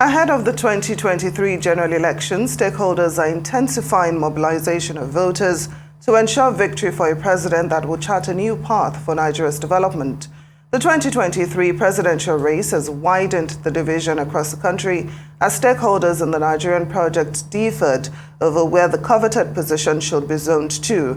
Ahead of the 2023 general elections, stakeholders are intensifying mobilization of voters to ensure victory for a president that will chart a new path for Nigeria's development. The 2023 presidential race has widened the division across the country as stakeholders in the Nigerian project differed over where the coveted position should be zoned to.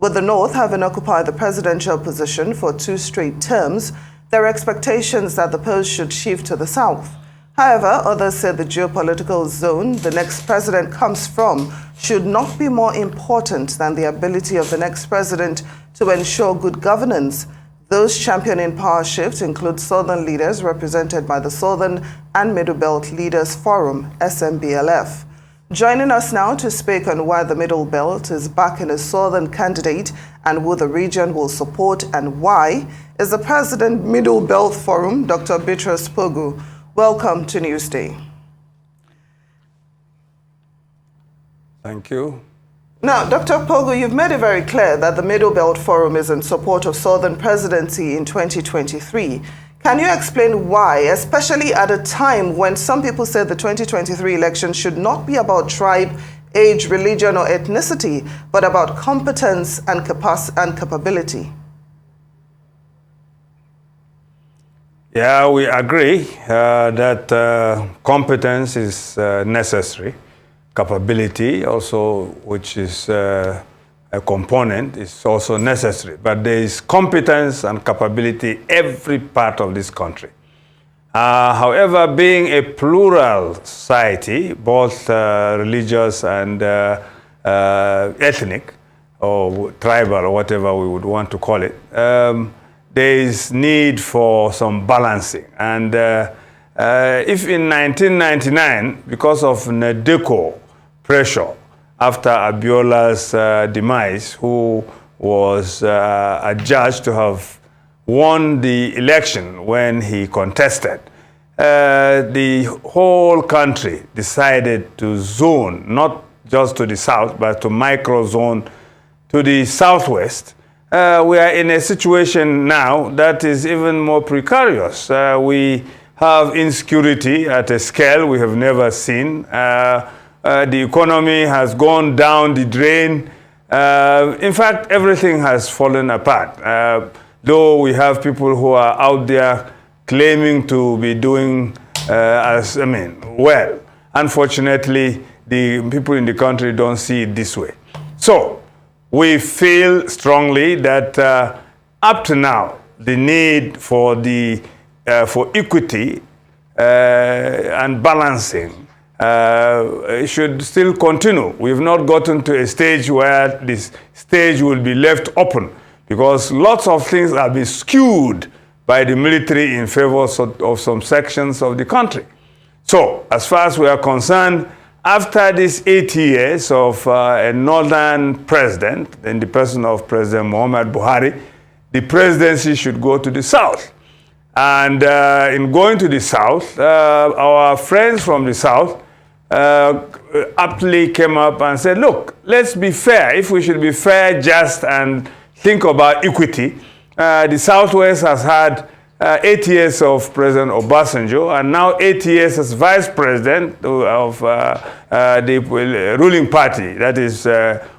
With the North having occupied the presidential position for 2 straight terms, there are expectations that the post should shift to the South. However, others say the geopolitical zone the next president comes from should not be more important than the ability of the next president to ensure good governance. Those championing power shift include Southern leaders represented by the Southern and Middle Belt Leaders Forum, SMBLF. Joining us now to speak on why the Middle Belt is backing a Southern candidate and who the region will support and why is the President Middle Belt Forum, Dr. Bitrus Pogu. Welcome to Newsday. Thank you. Now, Dr. Pogu, you've made it very clear that the Middle Belt Forum is in support of Southern presidency in 2023. Can you explain why, especially at a time when some people say the 2023 election should not be about tribe, age, religion, or ethnicity, but about competence and capability? Yeah, we agree that competence is necessary. Capability also, which is a component, is also necessary. But there is competence and capability every part of this country. However, being a plural society, both religious and ethnic, or tribal, or whatever we would want to call it, there is need for some balancing. And if in 1999, because of NEDECO pressure after Abiola's demise, who was adjudged to have won the election when he contested, the whole country decided to zone, not just to the south, but to micro-zone to the southwest. We are in a situation now that is even more precarious. We have insecurity at a scale we have never seen. The economy has gone down the drain. In fact, everything has fallen apart. Though we have people who are out there claiming to be doing well. Unfortunately, the people in the country don't see it this way. So, we feel strongly that up to now, the need for equity and balancing should still continue. We've not gotten to a stage where this stage will be left open because lots of things have been skewed by the military in favor of some sections of the country. So, as far as we are concerned, after these 8 years of a northern president, in the person of President Muhammad Buhari, the presidency should go to the south. And in going to the south, our friends from the south aptly came up and said, look, let's be fair. If we should be fair, just, and think about equity, the southwest has had 8 years of President Obasanjo, and now 8 years as vice president of the ruling party, that is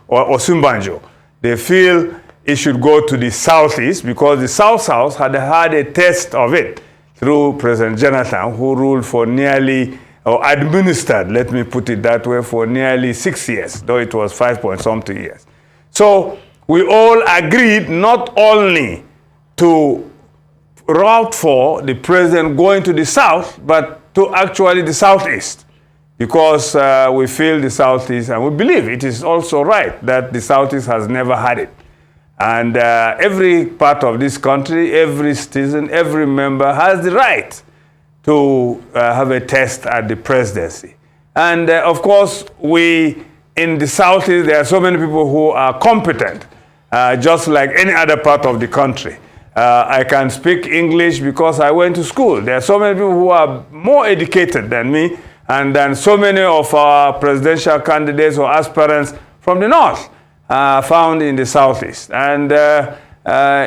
Osunbanjo. They feel it should go to the southeast because the south-south had had a test of it through President Jonathan, who ruled for nearly, or administered, let me put it that way, for nearly 6 years, though it was 5-point-something years. So we all agreed not only to route for the president going to the south, but to actually the southeast, because we feel the southeast, and we believe it is also right that the southeast has never had it. And every part of this country, every citizen, every member has the right to have a test at the presidency. And of course, we in the southeast, there are so many people who are competent, just like any other part of the country. I can speak English because I went to school. There are so many people who are more educated than me, and then so many of our presidential candidates or aspirants from the north found in the southeast. And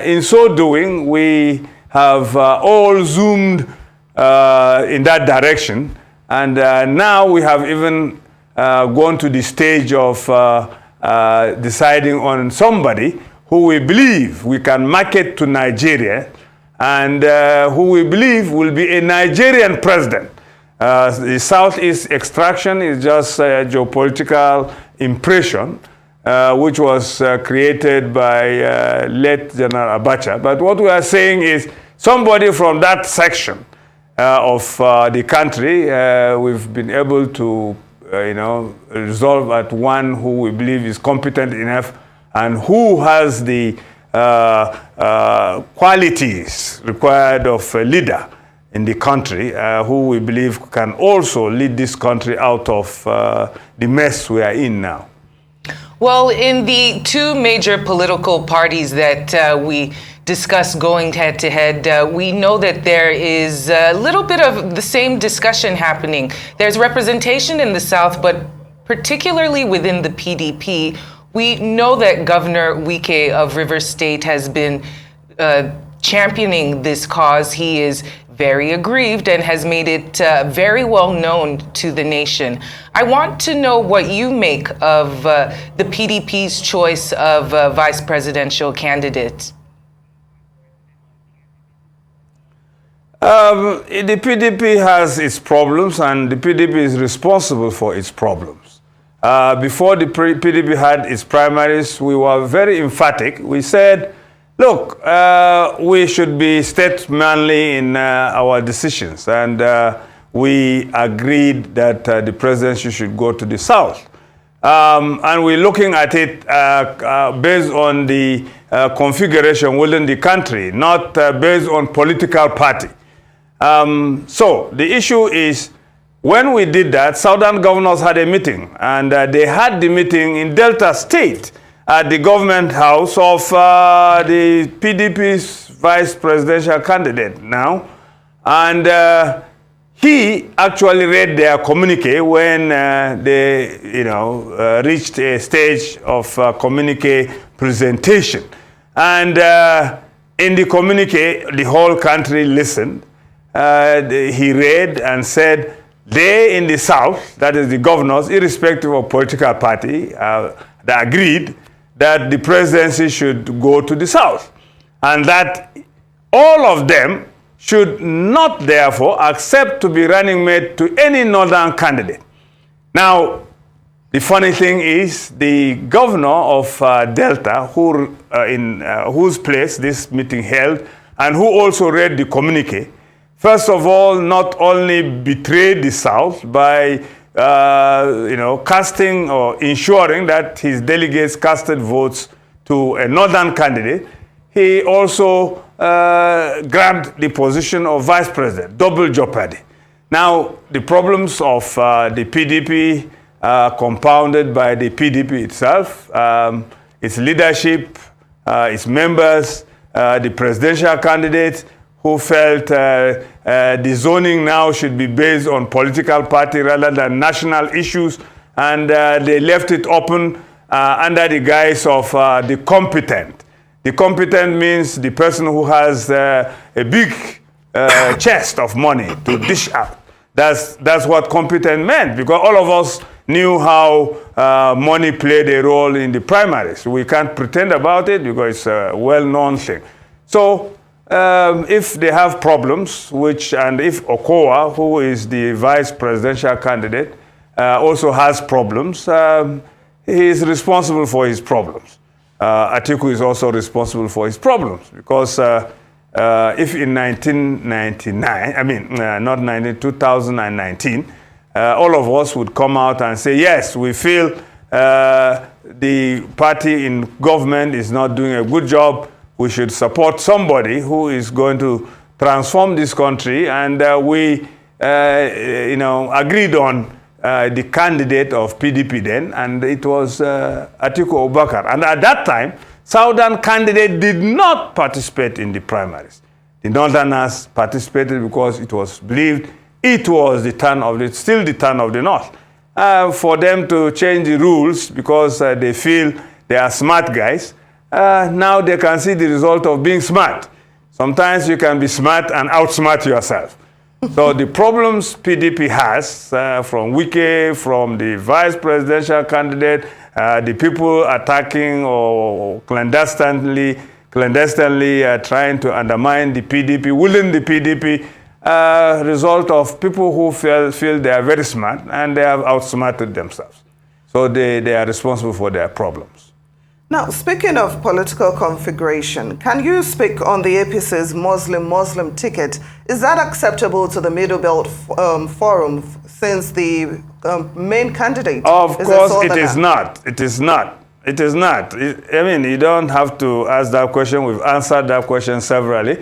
in so doing, we have all zoomed in that direction And now we have even gone to the stage of deciding on somebody who we believe we can market to Nigeria and who we believe will be a Nigerian president. The Southeast extraction is just a geopolitical impression which was created by late General Abacha. But what we are saying is somebody from that section of the country, we've been able to resolve at one who we believe is competent enough and who has the qualities required of a leader in the country, who we believe can also lead this country out of the mess we are in now. Well, in the two major political parties that we discuss going head-to-head, we know that there is a little bit of the same discussion happening. There's representation in the South, but particularly within the PDP, we know that Governor Wike of Rivers State has been championing this cause. He is very aggrieved and has made it very well known to the nation. I want to know what you make of the PDP's choice of vice presidential candidate. The PDP has its problems, and the PDP is responsible for its problems. Before the PDP had its primaries, we were very emphatic. We said, look, we should be statesmanly in our decisions, and we agreed that the presidency should go to the South. And we're looking at it based on the configuration within the country, not based on political party. So the issue is, when we did that, Southern governors had a meeting, and they had the meeting in Delta State at the government house of the PDP's vice presidential candidate now. And he actually read their communique when they, reached a stage of communique presentation. And in the communique, the whole country listened. He read and said, they in the South, that is the governors, irrespective of political party, they agreed that the presidency should go to the South, and that all of them should not therefore accept to be running mate to any northern candidate. Now, the funny thing is, the governor of Delta, in whose place this meeting held, and who also read the communique, first of all, not only betrayed the South by casting or ensuring that his delegates casted votes to a northern candidate, he also grabbed the position of vice president, double jeopardy. Now, the problems of the PDP compounded by the PDP itself, its leadership, its members, the presidential candidates, who felt the zoning now should be based on political party rather than national issues, and they left it open under the guise of the competent. The competent means the person who has a big chest of money to dish out. That's what competent meant, because all of us knew how money played a role in the primaries. We can't pretend about it because it's a well-known thing. So if they have problems, and if Okowa, who is the vice presidential candidate, also has problems, he is responsible for his problems. Atiku is also responsible for his problems, because if in 2019, all of us would come out and say, yes, we feel the party in government is not doing a good job, we should support somebody who is going to transform this country, and we agreed on the candidate of PDP then, and it was Atiku Abubakar. And at that time, Southern candidate did not participate in the primaries. The Northerners participated because it was believed it was still the turn of the North. For them to change the rules because they feel they are smart guys, now they can see the result of being smart. Sometimes you can be smart and outsmart yourself. So the problems PDP has, from Wike, from the vice presidential candidate, the people attacking or clandestinely trying to undermine the PDP, within the PDP, result of people who feel they are very smart and they have outsmarted themselves. So they are responsible for their problems. Now, speaking of political configuration, can you speak on the APC's Muslim ticket? Is that acceptable to the Middle Belt Forum since the main candidate? Of course, it is not. It is not. It is not. I mean, you don't have to ask that question. We've answered that question severally.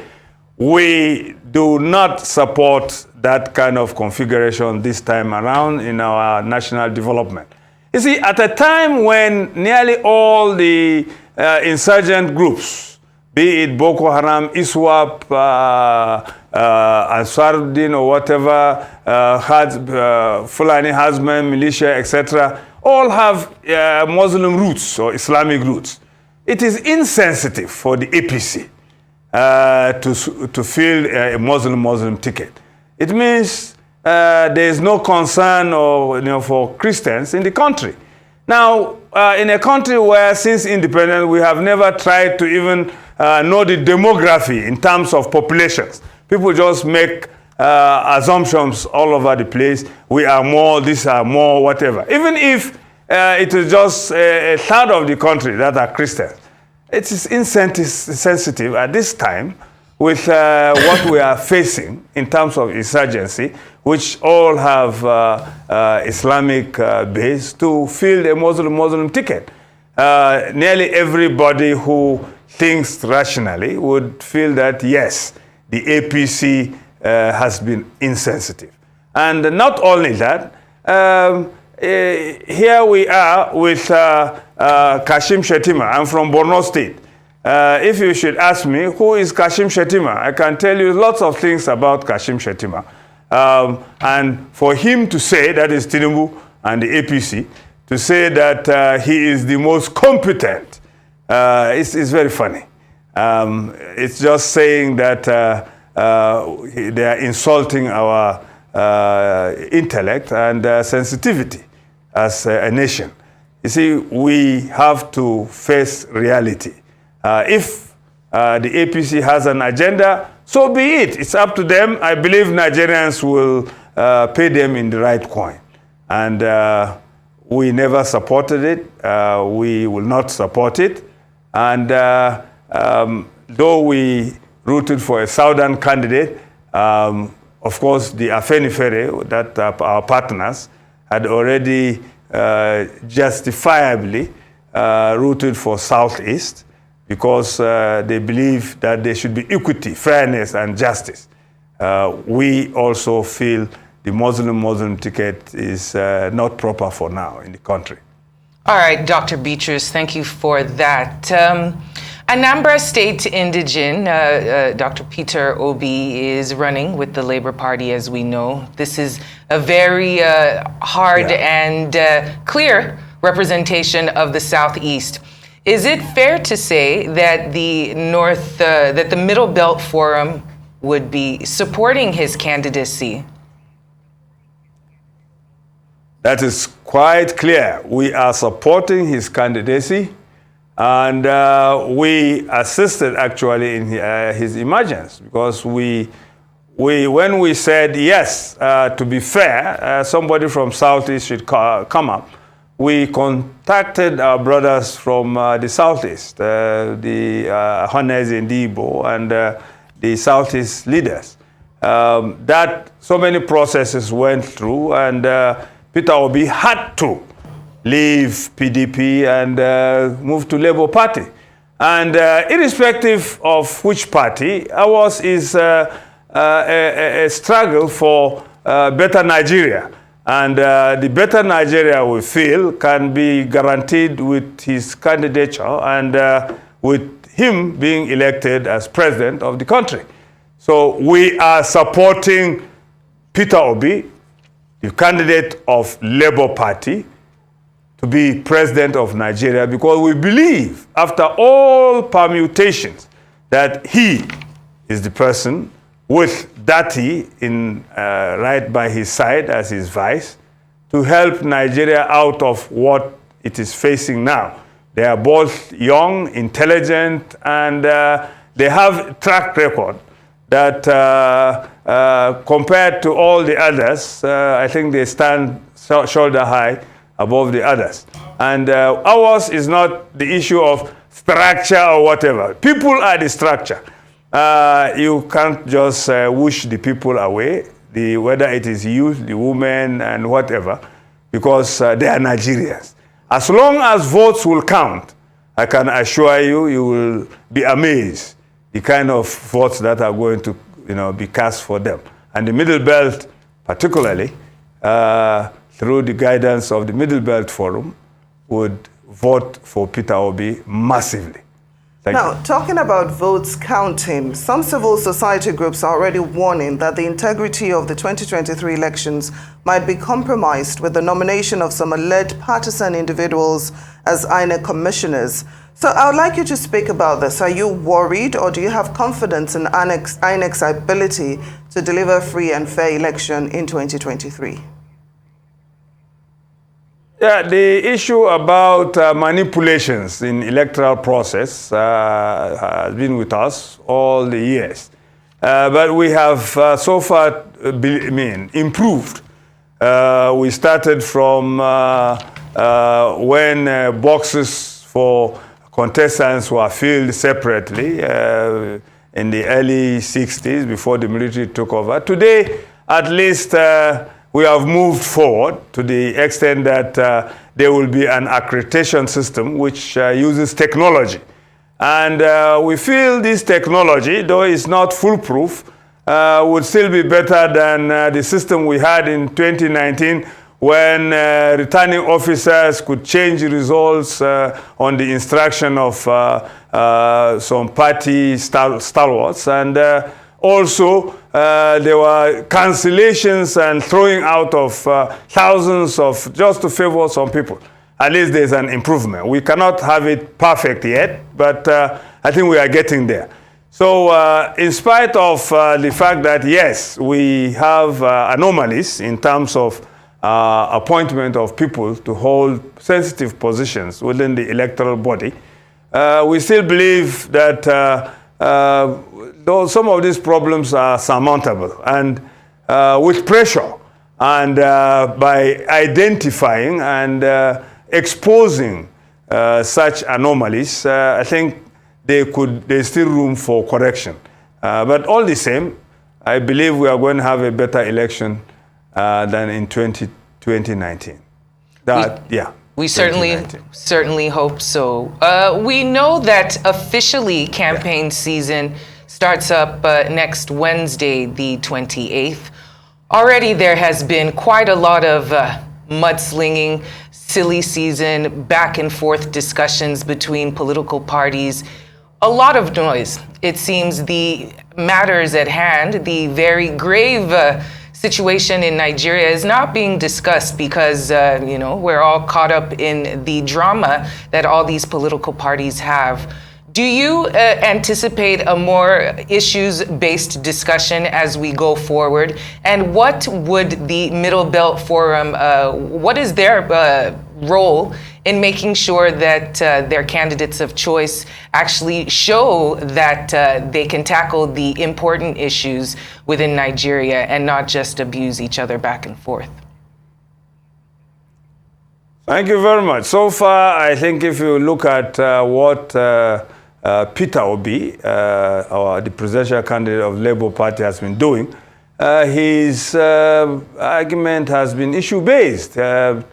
We do not support that kind of configuration this time around in our national development. You see, at a time when nearly all the insurgent groups, be it Boko Haram, ISWAP, Ansar-Din or whatever, Fulani Hazman, militia, etc., all have Muslim roots or Islamic roots. It is insensitive for the APC to fill a Muslim ticket. It means there is no concern for Christians in the country. Now, in a country where since independence we have never tried to even know the demography in terms of populations. People just make assumptions all over the place. We are more, these are more, whatever. Even if it is just a third of the country that are Christians. It is insensitive at this time with what we are facing in terms of insurgency, which all have Islamic base, to fill a Muslim ticket. Nearly everybody who thinks rationally would feel that, yes, the APC has been insensitive. And not only that, here we are with Kashim Shettima. I'm from Borno State. If you should ask me, who is Kashim Shettima? I can tell you lots of things about Kashim Shettima. And for him to say, that is Tinubu and the APC, to say that he is the most competent, it's very funny. It's just saying that they are insulting our intellect and sensitivity as a nation. You see, we have to face reality. If the APC has an agenda, so be it. It's up to them. I believe Nigerians will pay them in the right coin. And we never supported it. We will not support it. And though we rooted for a southern candidate, of course, the Afenifere, that our partners, had already justifiably rooted for Southeast, because they believe that there should be equity, fairness, and justice. We also feel the Muslim ticket is not proper for now in the country. All right, Dr. Bitrus, thank you for that. Anambra State indigene, Dr. Peter Obi, is running with the Labour Party, as we know. This is a very hard and clear representation of the Southeast. Is it fair to say that the Middle Belt Forum would be supporting his candidacy? That is quite clear. We are supporting his candidacy, and we assisted actually in his emergence, because when we said yes, to be fair, somebody from Southeast should come up, we contacted our brothers from the Southeast, the Honez Ndibo and the Southeast leaders. That so many processes went through, and Peter Obi had to leave PDP and move to Labour Party. And irrespective of which party, ours is a struggle for better Nigeria. And the better Nigeria we feel can be guaranteed with his candidature and with him being elected as president of the country. So we are supporting Peter Obi, the candidate of Labour Party, to be president of Nigeria, because we believe, after all permutations, that he is the person with Dati right by his side as his vice, to help Nigeria out of what it is facing now. They are both young, intelligent, and they have track record that compared to all the others, I think they stand shoulder high above the others. And ours is not the issue of structure or whatever. People are the structure. You can't just whoosh the people away, whether it is youth, the women, and whatever, because they are Nigerians. As long as votes will count, I can assure you, you will be amazed the kind of votes that are going to be cast for them. And the Middle Belt, particularly, through the guidance of the Middle Belt Forum, would vote for Peter Obi massively. Now, talking about votes counting, some civil society groups are already warning that the integrity of the 2023 elections might be compromised with the nomination of some alleged partisan individuals as INEC commissioners. So I would like you to speak about this. Are you worried, or do you have confidence in INEC's ability to deliver free and fair election in 2023? Yeah, the issue about manipulations in electoral process has been with us all the years. But we have so far improved. We started from when boxes for contestants were filled separately in the early 60s before the military took over. Today, at least, we have moved forward to the extent that there will be an accreditation system which uses technology. And we feel this technology, though it's not foolproof, would still be better than the system we had in 2019 when returning officers could change results on the instruction of some party stalwarts. And also, there were cancellations and throwing out of thousands of just to favor some people. At least there's an improvement. We cannot have it perfect yet, but I think we are getting there. So in spite of the fact that, yes, we have anomalies in terms of appointment of people to hold sensitive positions within the electoral body, we still believe that though some of these problems are surmountable, and with pressure and by identifying and exposing such anomalies, I think there's still room for correction. But all the same, I believe we are going to have a better election than in 2019. We certainly hope so. We know that officially campaign season starts up next Wednesday, the 28th. Already there has been quite a lot of mudslinging, silly season, back and forth discussions between political parties. A lot of noise. It seems the matters at hand, the very grave situation in Nigeria is not being discussed because, we're all caught up in the drama that all these political parties have. Do you anticipate a more issues-based discussion as we go forward? And what would the Middle Belt Forum, what is their role in making sure that their candidates of choice actually show that they can tackle the important issues within Nigeria and not just abuse each other back and forth? Thank you very much. So far, I think if you look at what Peter Obi, the presidential candidate of Labour Party, has been doing, his argument has been issue-based,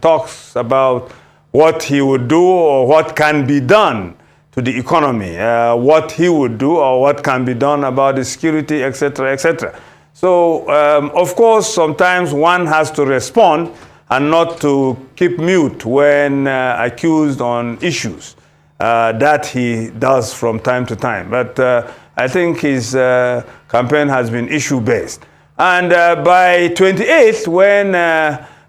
talks about what he would do or what can be done to the economy, what he would do or what can be done about the security, etc., etc. So, of course, sometimes one has to respond and not to keep mute when accused on issues that he does from time to time. But I think his campaign has been issue-based. And by 28th, when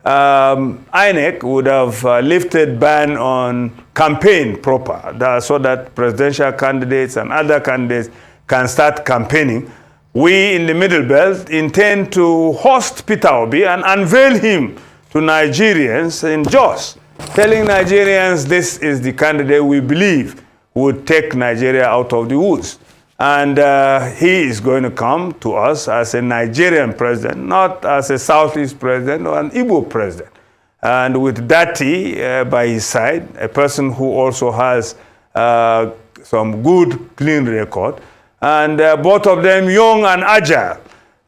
INEC would have lifted ban on campaign proper, so that presidential candidates and other candidates can start campaigning, we in the Middle Belt intend to host Peter Obi and unveil him to Nigerians in Jos, telling Nigerians this is the candidate we believe would take Nigeria out of the woods. And he is going to come to us as a Nigerian president, not as a Southeast president or an Igbo president. And with Dati by his side, a person who also has some good, clean record, and both of them young and agile.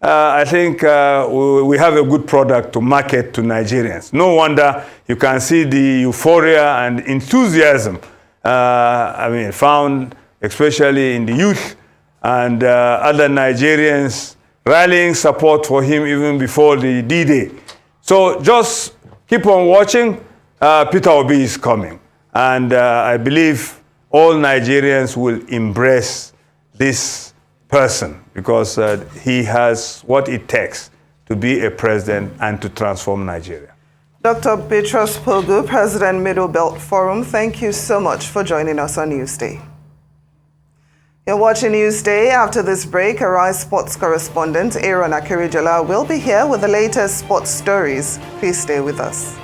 I think we have a good product to market to Nigerians. No wonder you can see the euphoria and enthusiasm, found especially in the youth and other Nigerians rallying support for him even before the D-Day. So just keep on watching. Peter Obi is coming. And I believe all Nigerians will embrace this person because he has what it takes to be a president and to transform Nigeria. Dr. Bitrus Pogu, President Middle Belt Forum, thank you so much for joining us on Newsday. You're watching Newsday. After this break, Arise sports correspondent Aaron Akirijala will be here with the latest sports stories. Please stay with us.